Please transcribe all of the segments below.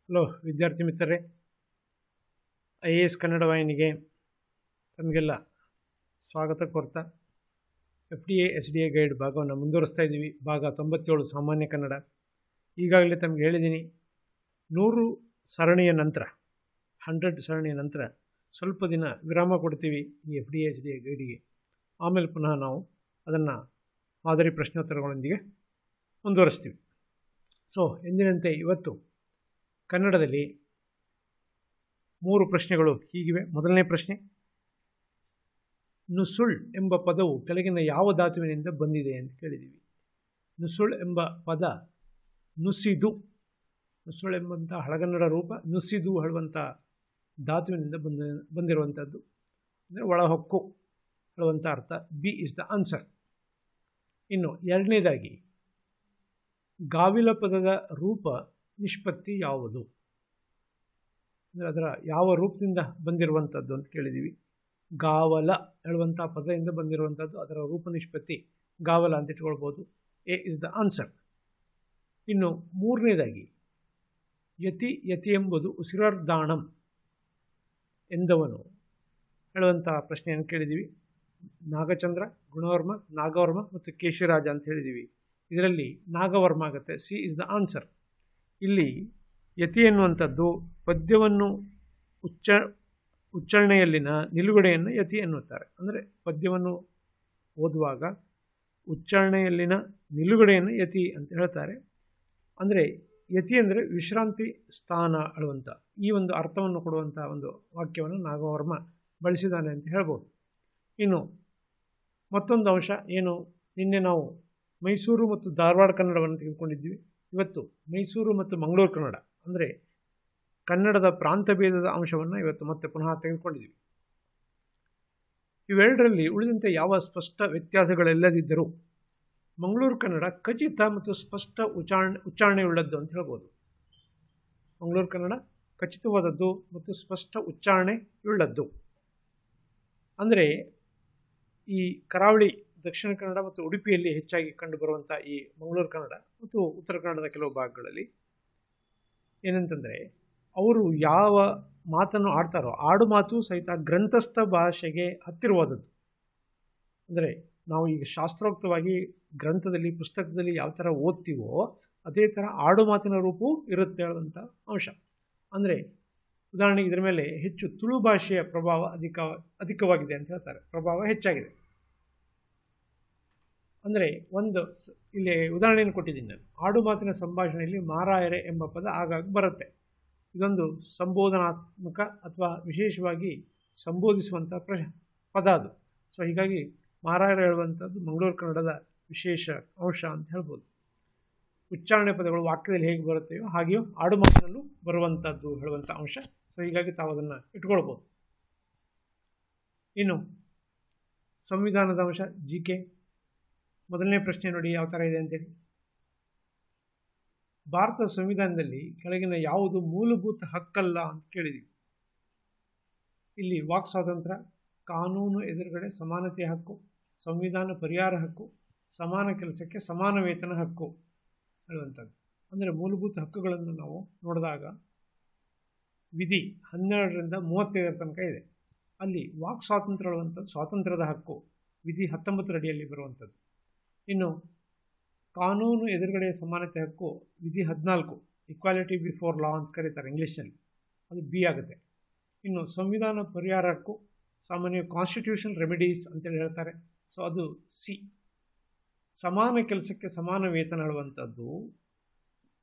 Hello ವಿದ್ಯಾರ್ಥಿ ಮಿತ್ರರೇ, IAS Kannada ವಾಹಿನಿಗೆ ತಮಗೆಲ್ಲ ಸ್ವಾಗತ ಕೋರ್ತಾ FDA SDA ಗೈಡ್ ಭಾಗವನ್ನು ಮುಂದುವರಿಸ್ತಾ ಇದ್ದೀವಿ. ಭಾಗ 97 ಸಾಮಾನ್ಯ ಕನ್ನಡ. ಈಗಾಗಲೇ ತಮಗೆ ಹೇಳಿದ್ದೀನಿ, 100 ಸರಣಿಯ ನಂತರ 100 ಸರಣಿಯ ನಂತರ ಸ್ವಲ್ಪ ದಿನ ವಿರಾಮ ಕೊಡ್ತೀವಿ ಈ FDA SDA ಗೈಡಿಗೆ. ಆಮೇಲೆ ಪುನಃ ನಾವು ಅದನ್ನು ಮಾದರಿ ಪ್ರಶ್ನೋತ್ತರಗಳೊಂದಿಗೆ ಮುಂದುವರಿಸ್ತೀವಿ. ಸೊ ಎಂದಿನಂತೆ ಇವತ್ತು ಕನ್ನಡದಲ್ಲಿ 3 ಪ್ರಶ್ನೆಗಳು ಹೀಗಿವೆ. ಮೊದಲನೇ ಪ್ರಶ್ನೆ, ನುಸುಳ್ ಎಂಬ ಪದವು ಕೆಳಗಿನ ಯಾವ ಧಾತುವಿನಿಂದ ಬಂದಿದೆ ಅಂತ ಕೇಳಿದ್ದೀವಿ. ನುಸುಳ್ ಎಂಬ ಪದ ನುಸಿದು, ನುಸುಳ್ ಎಂಬಂಥ ಹಳಗನ್ನಡ ರೂಪ ನುಸಿದು ಹೇಳುವಂಥ ಧಾತುವಿನಿಂದ ಬಂದಿರುವಂಥದ್ದು. ಅಂದರೆ ಒಳಹೊಕ್ಕು ಹೇಳುವಂಥ ಅರ್ಥ. B is the answer. ಇನ್ನು ಎರಡನೇದಾಗಿ, ಗಾವಿಲ ಪದದ ರೂಪ ನಿಷ್ಪತ್ತಿ ಯಾವುದು? ಅಂದರೆ ಅದರ ಯಾವ ರೂಪದಿಂದ ಬಂದಿರುವಂಥದ್ದು ಅಂತ ಕೇಳಿದ್ದೀವಿ. ಗಾವಲ ಹೇಳುವಂಥ ಪದದಿಂದ ಬಂದಿರುವಂಥದ್ದು, ಅದರ ರೂಪ ನಿಷ್ಪತ್ತಿ ಗಾವಲ ಅಂತ ಇಟ್ಕೊಳ್ಬೋದು. A is the answer. ಇನ್ನು ಮೂರನೇದಾಗಿ, ಯತಿ ಯತಿ ಎಂಬುದು ಉಸಿರಾರ್ದಾಣಂ ಎಂದವನು ಹೇಳುವಂಥ ಪ್ರಶ್ನೆಯನ್ನು ಕೇಳಿದ್ದೀವಿ. ನಾಗಚಂದ್ರ, ಗುಣವರ್ಮ, ನಾಗವರ್ಮ ಮತ್ತು ಕೇಶಿರಾಜ ಅಂತ ಹೇಳಿದ್ದೀವಿ. ಇದರಲ್ಲಿ ನಾಗವರ್ಮ ಆಗುತ್ತೆ. C is the answer. ಇಲ್ಲಿ ಯತಿ ಎನ್ನುವಂಥದ್ದು ಪದ್ಯವನ್ನು ಉಚ್ಚಾರಣೆಯಲ್ಲಿನ ನಿಲುಗಡೆಯನ್ನು ಯತಿ ಎನ್ನುತ್ತಾರೆ. ಅಂದರೆ ಪದ್ಯವನ್ನು ಓದುವಾಗ ಉಚ್ಚಾರಣೆಯಲ್ಲಿನ ನಿಲುಗಡೆಯನ್ನು ಯತಿ ಅಂತ ಹೇಳ್ತಾರೆ. ಅಂದರೆ ಯತಿ ಅಂದರೆ ವಿಶ್ರಾಂತಿ ಸ್ಥಾನ ಅಳುವಂಥ ಈ ಒಂದು ಅರ್ಥವನ್ನು ಕೊಡುವಂಥ ಒಂದು ವಾಕ್ಯವನ್ನು ನಾಗವರ್ಮ ಬಳಸಿದ್ದಾನೆ ಅಂತ ಹೇಳ್ಬೋದು. ಇನ್ನು ಮತ್ತೊಂದು ಅಂಶ ಏನು, ನಿನ್ನೆ ನಾವು ಮೈಸೂರು ಮತ್ತು ಧಾರವಾಡ ಕನ್ನಡವನ್ನು ತೆಗೆದುಕೊಂಡಿದ್ವಿ. ಇವತ್ತು ಮೈಸೂರು ಮತ್ತು ಮಂಗಳೂರು ಕನ್ನಡ ಅಂದರೆ ಕನ್ನಡದ ಪ್ರಾಂತಭೇದದ ಅಂಶವನ್ನು ಇವತ್ತು ಮತ್ತೆ ಪುನಃ ತೆಗೆದುಕೊಂಡಿದ್ವಿ. ಇವೆರಡರಲ್ಲಿ ಉಳಿದಂತೆ ಯಾವ ಸ್ಪಷ್ಟ ವ್ಯತ್ಯಾಸಗಳೆಲ್ಲದಿದ್ದರೂ ಮಂಗಳೂರು ಕನ್ನಡ ಖಚಿತ ಮತ್ತು ಸ್ಪಷ್ಟ ಉಚ್ಚಾರಣೆಯುಳ್ಳದ್ದು ಅಂತ ಹೇಳ್ಬೋದು. ಮಂಗಳೂರು ಕನ್ನಡ ಖಚಿತವಾದದ್ದು ಮತ್ತು ಸ್ಪಷ್ಟ ಉಚ್ಚಾರಣೆಯುಳ್ಳದ್ದು. ಅಂದರೆ ಈ ಕರಾವಳಿ, ದಕ್ಷಿಣ ಕನ್ನಡ ಮತ್ತು ಉಡುಪಿಯಲ್ಲಿ ಹೆಚ್ಚಾಗಿ ಕಂಡುಬರುವಂಥ ಈ ಮಂಗಳೂರು ಕನ್ನಡ ಮತ್ತು ಉತ್ತರ ಕನ್ನಡದ ಕೆಲವು ಭಾಗಗಳಲ್ಲಿ ಏನಂತಂದರೆ, ಅವರು ಯಾವ ಮಾತನ್ನು ಆಡ್ತಾರೋ ಆಡು ಮಾತು ಸಹಿತ ಗ್ರಂಥಸ್ಥ ಭಾಷೆಗೆ ಹತ್ತಿರವಾದದ್ದು. ಅಂದರೆ ನಾವು ಈಗ ಶಾಸ್ತ್ರೋಕ್ತವಾಗಿ ಗ್ರಂಥದಲ್ಲಿ, ಪುಸ್ತಕದಲ್ಲಿ ಯಾವ ಥರ ಓದ್ತೀವೋ ಅದೇ ಥರ ಆಡು ಮಾತಿನ ರೂಪವೂ ಇರುತ್ತೆ ಹೇಳುವಂಥ ಅಂಶ. ಅಂದರೆ ಉದಾಹರಣೆಗೆ ಇದರ ಮೇಲೆ ಹೆಚ್ಚು ತುಳು ಭಾಷೆಯ ಪ್ರಭಾವ ಅಧಿಕವಾಗಿದೆ ಅಂತ ಹೇಳ್ತಾರೆ. ಪ್ರಭಾವ ಹೆಚ್ಚಾಗಿದೆ. ಅಂದರೆ ಇಲ್ಲಿ ಉದಾಹರಣೆಯನ್ನು ಕೊಟ್ಟಿದ್ದೀನಿ ನಾನು. ಆಡು ಮಾತಿನ ಸಂಭಾಷಣೆಯಲ್ಲಿ ಮಾರಾಯರೆ ಎಂಬ ಪದ ಆಗಾಗ ಬರುತ್ತೆ. ಇದೊಂದು ಸಂಬೋಧನಾತ್ಮಕ ಅಥವಾ ವಿಶೇಷವಾಗಿ ಸಂಬೋಧಿಸುವಂಥ ಪದ ಅದು. ಸೊ ಹೀಗಾಗಿ ಮಾರಾಯರೆ ಹೇಳುವಂಥದ್ದು ಮಂಗಳೂರು ಕನ್ನಡದ ವಿಶೇಷ ಅಂಶ ಅಂತ ಹೇಳ್ಬೋದು. ಉಚ್ಚಾರಣೆ ಪದಗಳು ವಾಕ್ಯದಲ್ಲಿ ಹೇಗೆ ಬರುತ್ತೆಯೋ ಹಾಗೆಯೂ ಆಡು ಮಾತಿನಲ್ಲೂ ಬರುವಂಥದ್ದು ಹೇಳುವಂಥ ಅಂಶ. ಸೊ ಹೀಗಾಗಿ ತಾವು ಅದನ್ನು ಇಟ್ಕೊಳ್ಬೋದು. ಇನ್ನು ಸಂವಿಧಾನದ ಅಂಶ GK. ಮೊದಲನೇ ಪ್ರಶ್ನೆ ನೋಡಿ ಯಾವ ಥರ ಇದೆ ಅಂತೇಳಿ. ಭಾರತ ಸಂವಿಧಾನದಲ್ಲಿ ಕೆಳಗಿನ ಯಾವುದು ಮೂಲಭೂತ ಹಕ್ಕಲ್ಲ ಅಂತ ಕೇಳಿದ್ವಿ. ಇಲ್ಲಿ ವಾಕ್ ಸ್ವಾತಂತ್ರ್ಯ, ಕಾನೂನು ಎದುರುಗಡೆ ಸಮಾನತೆಯ ಹಕ್ಕು, ಸಂವಿಧಾನ ಪರಿಹಾರ ಹಕ್ಕು, ಸಮಾನ ಕೆಲಸಕ್ಕೆ ಸಮಾನ ವೇತನ ಹಕ್ಕು ಹೇಳುವಂಥದ್ದು. ಅಂದರೆ ಮೂಲಭೂತ ಹಕ್ಕುಗಳನ್ನು ನಾವು ನೋಡಿದಾಗ ವಿಧಿ 12ರಿಂದ 35 ತನಕ ಇದೆ. ಅಲ್ಲಿ ವಾಕ್ ಸ್ವಾತಂತ್ರ್ಯ ಹೇಳುವಂಥದ್ದು ಸ್ವಾತಂತ್ರ್ಯದ ಹಕ್ಕು, ವಿಧಿ 19 ಅಡಿಯಲ್ಲಿ ಬರುವಂಥದ್ದು. ಇನ್ನು ಕಾನೂನು ಎದುರುಗಡೆ ಸಮಾನತೆ ಹಕ್ಕು ವಿಧಿ 14, ಇಕ್ವಾಲಿಟಿ ಬಿಫೋರ್ ಲಾ ಅಂತ ಕರೀತಾರೆ ಇಂಗ್ಲೀಷ್ನಲ್ಲಿ, ಅದು ಬಿ ಆಗುತ್ತೆ. ಇನ್ನು ಸಂವಿಧಾನ ಪರಿಹಾರ ಹಕ್ಕು ಸಾಮಾನ್ಯ ಕಾನ್ಸ್ಟಿಟ್ಯೂಷನ್ ರೆಮಿಡೀಸ್ ಅಂತೇಳಿ ಹೇಳ್ತಾರೆ. ಸೊ ಅದು ಸಿ. ಸಮಾನ ಕೆಲಸಕ್ಕೆ ಸಮಾನ ವೇತನ ಹೇಳುವಂಥದ್ದು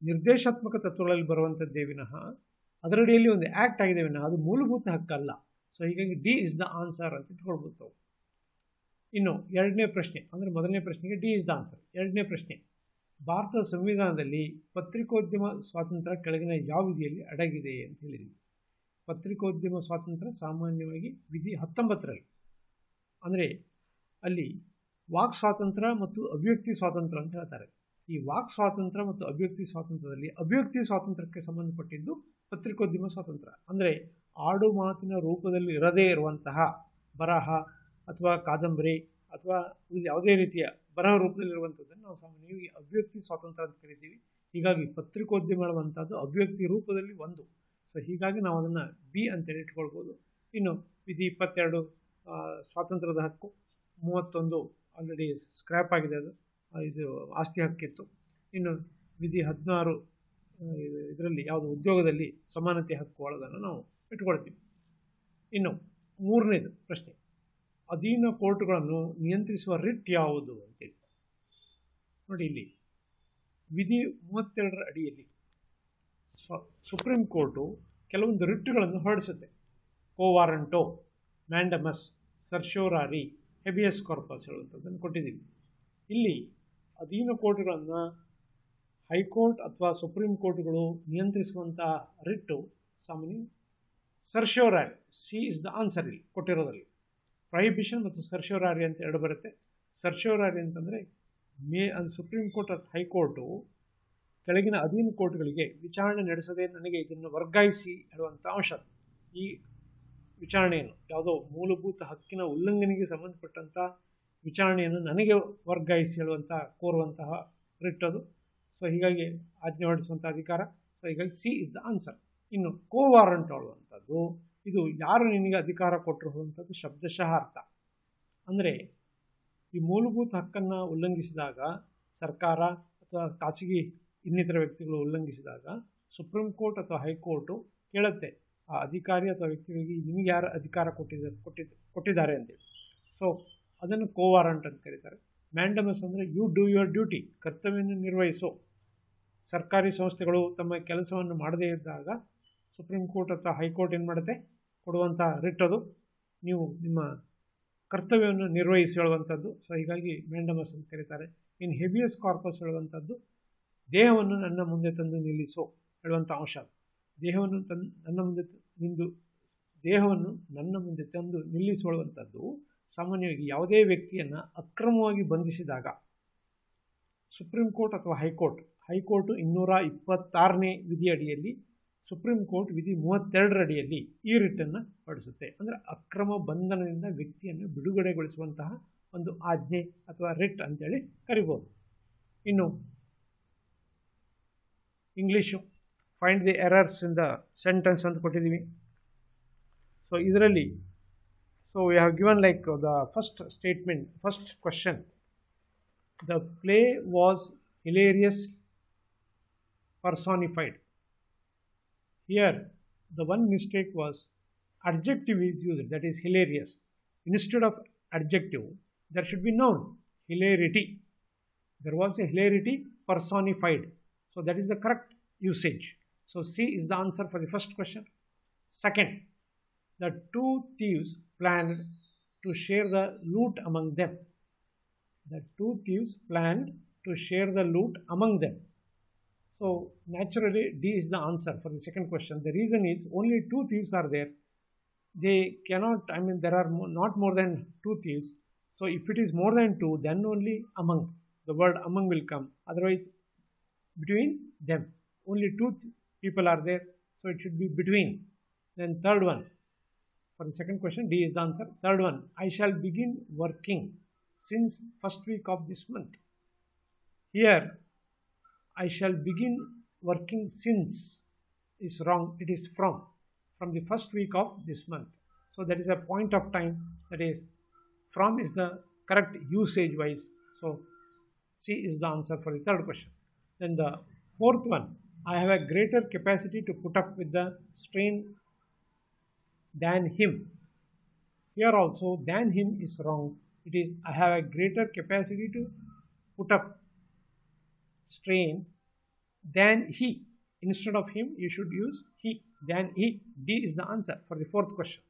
ನಿರ್ದೇಶಾತ್ಮಕ ತತ್ವಗಳಲ್ಲಿ ಬರುವಂಥದ್ದೇ ವಿನಃ ಅದರಡಿಯಲ್ಲಿ ಒಂದು ಆ್ಯಕ್ಟ್ ಆಗಿದೆ ವಿನಃ ಅದು ಮೂಲಭೂತ ಹಕ್ಕಲ್ಲ. ಸೊ ಹೀಗಾಗಿ ಡಿ ಇಸ್ ದ ಆನ್ಸರ್ ಅಂತ ಇಟ್ಕೊಳ್ಬೋದು. ಇನ್ನು ಎರಡನೇ ಪ್ರಶ್ನೆ, ಅಂದರೆ ಮೊದಲನೇ ಪ್ರಶ್ನೆಗೆ ಡಿ ಇಸ್ ದ ಆನ್ಸರ್. ಎರಡನೇ ಪ್ರಶ್ನೆ, ಭಾರತದ ಸಂವಿಧಾನದಲ್ಲಿ ಪತ್ರಿಕೋದ್ಯಮ ಸ್ವಾತಂತ್ರ್ಯ ಕೆಳಗಿನ ಯಾವ ವಿಧಿಯಲ್ಲಿ ಅಡಗಿದೆ ಅಂತ ಹೇಳಿದ್ವಿ. ಪತ್ರಿಕೋದ್ಯಮ ಸ್ವಾತಂತ್ರ್ಯ ಸಾಮಾನ್ಯವಾಗಿ ವಿಧಿ 19ರಲ್ಲಿ. ಅಂದರೆ ಅಲ್ಲಿ ವಾಕ್ ಸ್ವಾತಂತ್ರ್ಯ ಮತ್ತು ಅಭಿವ್ಯಕ್ತಿ ಸ್ವಾತಂತ್ರ್ಯ ಅಂತ ಹೇಳ್ತಾರೆ. ಈ ವಾಕ್ ಸ್ವಾತಂತ್ರ್ಯ ಮತ್ತು ಅಭಿವ್ಯಕ್ತಿ ಸ್ವಾತಂತ್ರ್ಯದಲ್ಲಿ ಅಭಿವ್ಯಕ್ತಿ ಸ್ವಾತಂತ್ರ್ಯಕ್ಕೆ ಸಂಬಂಧಪಟ್ಟಿದ್ದು ಪತ್ರಿಕೋದ್ಯಮ ಸ್ವಾತಂತ್ರ್ಯ. ಅಂದರೆ ಆಡು ಮಾತಿನ ರೂಪದಲ್ಲಿ ಇರದೇ ಇರುವಂತಹ ಬರಹ ಅಥವಾ ಕಾದಂಬರಿ ಅಥವಾ ಯಾವುದೇ ರೀತಿಯ ಬರಹ ರೂಪದಲ್ಲಿರುವಂಥದ್ದನ್ನು ನಾವು ಸಾಮಾನ್ಯವಾಗಿ ಅಭಿವ್ಯಕ್ತಿ ಸ್ವಾತಂತ್ರ್ಯ ಅಂತ ಕರಿತೀವಿ. ಹೀಗಾಗಿ ಪತ್ರಿಕೋದ್ಯಮ ಹೇಳುವಂಥದ್ದು ಅಭಿವ್ಯಕ್ತಿ ರೂಪದಲ್ಲಿ ಒಂದು. ಸೊ ಹೀಗಾಗಿ ನಾವು ಅದನ್ನು ಬಿ ಅಂತೇಳಿ ಇಟ್ಕೊಳ್ಬೋದು. ಇನ್ನು ವಿಧಿ 22 ಸ್ವಾತಂತ್ರ್ಯದ ಹಕ್ಕು, 31 ಆಲ್ರೆಡಿ ಸ್ಕ್ರ್ಯಾಪ್ ಆಗಿದೆ, ಅದು ಇದು ಆಸ್ತಿ ಹಕ್ಕಿತ್ತು. ಇನ್ನು ವಿಧಿ 16 ಇದರಲ್ಲಿ ಯಾವುದು ಉದ್ಯೋಗದಲ್ಲಿ ಸಮಾನತೆ ಹಕ್ಕು ಒಳಗನ್ನು ನಾವು ಇಟ್ಕೊಳ್ತೀವಿ. ಇನ್ನು ಮೂರನೇದು ಪ್ರಶ್ನೆ, ಅಧೀನ ಕೋರ್ಟುಗಳನ್ನು ನಿಯಂತ್ರಿಸುವ ರಿಟ್ ಯಾವುದು ಅಂತೇಳಿ ನೋಡಿ. ಇಲ್ಲಿ ವಿಧಿ 32ರ ಅಡಿಯಲ್ಲಿ ಸುಪ್ರೀಂ ಕೋರ್ಟು ಕೆಲವೊಂದು ರಿಟ್ಗಳನ್ನು ಹೊರಡಿಸುತ್ತೆ. ಕೋವಾರಂಟೋ, ಮ್ಯಾಂಡಮಸ್, ಸರ್ಶೋರಾರಿ, ಹೆಬಿಯಸ್ ಕಾರ್ಪಸ್ ಹೇಳುವಂಥದ್ದನ್ನು ಕೊಟ್ಟಿದ್ದೀವಿ. ಇಲ್ಲಿ ಅಧೀನ ಕೋರ್ಟುಗಳನ್ನು ಹೈಕೋರ್ಟ್ ಅಥವಾ ಸುಪ್ರೀಂ ಕೋರ್ಟ್ಗಳು ನಿಯಂತ್ರಿಸುವಂತಹ ರಿಟ್ಟು ಸಾಮಾನ್ಯ ಸರ್ಶೋರಾರಿ. ಸಿ ಇಸ್ ದ ಆನ್ಸರ್ ಇಲ್ಲಿ ಕೊಟ್ಟಿರೋದ್ರಲ್ಲಿ. ಪ್ರೊಹಿಬಿಷನ್ ಮತ್ತು ಸರ್ಶೋರಾರಿ ಅಂತ ಎರಡು ಬರುತ್ತೆ. ಸರ್ಶೋರಾರಿ ಅಂತಂದರೆ ಸುಪ್ರೀಂ ಕೋರ್ಟ್ ಅಥವಾ ಹೈಕೋರ್ಟು ಕೆಳಗಿನ ಅಧೀನ ಕೋರ್ಟ್ಗಳಿಗೆ ವಿಚಾರಣೆ ನಡೆಸದೆ ನನಗೆ ಇದನ್ನು ವರ್ಗಾಯಿಸಿ ಹೇಳುವಂಥ ಅಂಶ. ಈ ವಿಚಾರಣೆಯನ್ನು ಯಾವುದೋ ಮೂಲಭೂತ ಹಕ್ಕಿನ ಉಲ್ಲಂಘನೆಗೆ ಸಂಬಂಧಪಟ್ಟಂಥ ವಿಚಾರಣೆಯನ್ನು ನನಗೆ ವರ್ಗಾಯಿಸಿ ಹೇಳುವಂಥ ಕೋರುವಂತಹ ರಿಟ್ ಅದು. ಸೊ ಹೀಗಾಗಿ ಆಜ್ಞೆ ಹೊರಡಿಸುವಂಥ ಅಧಿಕಾರ. ಸೊ ಹೀಗಾಗಿ ಸಿ ಇಸ್ ದ ಆನ್ಸರ್. ಇನ್ನು ಕೋವಾರಂಟ್ ಹೇಳುವಂಥದ್ದು ಇದು ಯಾರು ನಿನಗೆ ಅಧಿಕಾರ ಕೊಟ್ಟರು ಹೇಳುವಂಥದ್ದು ಶಬ್ದಶಃ ಅರ್ಥ. ಅಂದರೆ ಈ ಮೂಲಭೂತ ಹಕ್ಕನ್ನು ಉಲ್ಲಂಘಿಸಿದಾಗ ಸರ್ಕಾರ ಅಥವಾ ಖಾಸಗಿ ಇನ್ನಿತರ ವ್ಯಕ್ತಿಗಳು ಉಲ್ಲಂಘಿಸಿದಾಗ ಸುಪ್ರೀಂ ಕೋರ್ಟ್ ಅಥವಾ ಹೈಕೋರ್ಟು ಕೇಳುತ್ತೆ ಆ ಅಧಿಕಾರಿ ಅಥವಾ ವ್ಯಕ್ತಿಗಳಿಗೆ ನಿಮಗೆ ಯಾರು ಅಧಿಕಾರ ಕೊಟ್ಟಿದ್ದಾರೆ ಅಂತೇಳಿ. ಸೊ ಅದನ್ನು ಕೋವಾರಂಟ್ ಅಂತ ಕರೀತಾರೆ. ಮ್ಯಾಂಡಮಸ್ ಅಂದರೆ ಯು ಡೂ ಯುವರ್ ಡ್ಯೂಟಿ, ಕರ್ತವ್ಯವನ್ನು ನಿರ್ವಹಿಸೋ. ಸರ್ಕಾರಿ ಸಂಸ್ಥೆಗಳು ತಮ್ಮ ಕೆಲಸವನ್ನು ಮಾಡದೇ ಇದ್ದಾಗ ಸುಪ್ರೀಂ ಕೋರ್ಟ್ ಅಥವಾ ಹೈಕೋರ್ಟ್ ಏನು ಮಾಡುತ್ತೆ, ಕೊಡುವಂಥ ರಿಟ್ ಅದು. ನೀವು ನಿಮ್ಮ ಕರ್ತವ್ಯವನ್ನು ನಿರ್ವಹಿಸಿ ಹೇಳುವಂಥದ್ದು. ಸೊ ಹೀಗಾಗಿ ಮ್ಯಾಂಡಮಸ್ ಅಂತ ಕರೀತಾರೆ. ಇನ್ನು ಹೆಬಿಯಸ್ ಕಾರ್ಪಸ್ ಹೇಳುವಂಥದ್ದು ದೇಹವನ್ನು ನನ್ನ ಮುಂದೆ ತಂದು ನಿಲ್ಲಿಸೋ ಹೇಳುವಂಥ ಅಂಶ. ದೇಹವನ್ನು ನನ್ನ ಮುಂದೆ ತಂದು ನಿಲ್ಲಿಸುವಂಥದ್ದು ಸಾಮಾನ್ಯವಾಗಿ ಯಾವುದೇ ವ್ಯಕ್ತಿಯನ್ನು ಅಕ್ರಮವಾಗಿ ಬಂಧಿಸಿದಾಗ ಸುಪ್ರೀಂ ಕೋರ್ಟ್ ಅಥವಾ ಹೈಕೋರ್ಟು 226ನೇ ವಿಧಿ ಅಡಿಯಲ್ಲಿ, ಸುಪ್ರೀಂ ಕೋರ್ಟ್ ವಿಧಿ 32ರ ಅಡಿಯಲ್ಲಿ ಈ ರಿಟ್ಟನ್ನು ಹೊರಡಿಸುತ್ತೆ. ಅಂದರೆ ಅಕ್ರಮ ಬಂಧನದಿಂದ ವ್ಯಕ್ತಿಯನ್ನು ಬಿಡುಗಡೆಗೊಳಿಸುವಂತಹ ಒಂದು ಆಜ್ಞೆ ಅಥವಾ ರಿಟ್ ಅಂತೇಳಿ ಕರಿಬೋದು. ಇನ್ನು English find the errors in the sentence ಅಂತ ಕೊಟ್ಟಿದ್ದೀವಿ. ಸೊ ಇದರಲ್ಲಿ we have given like the first statement, first question, the play was hilarious personified. Here the one mistake was adjective is used, that is hilarious. Instead of adjective there should be noun, hilarity. There was a hilarity personified. So that is the correct usage. So C is the answer for the first question. Second, the two thieves planned to share the loot among them. The two thieves planned to share the loot among them. So naturally D is the answer for the second question. The reason is only two thieves are there. They cannot, there are not more than two thieves. So if it is more than two, then only among, the word among will come. Otherwise between them. Only two people are there, so it should be between. Then third one, for the second question, D is the answer. Third one, I shall begin working since first week of this month. Here, I shall begin working since is wrong. It is from the first week of this month. So that is a point of time. That is, from is the correct usage wise. So C is the answer for the third question. Then the fourth one, I have a greater capacity to put up with the strain than him. Here also than him is wrong. It is I have a greater capacity to put up strain than he. Instead of him you should use he, than he. D is the answer for the fourth question.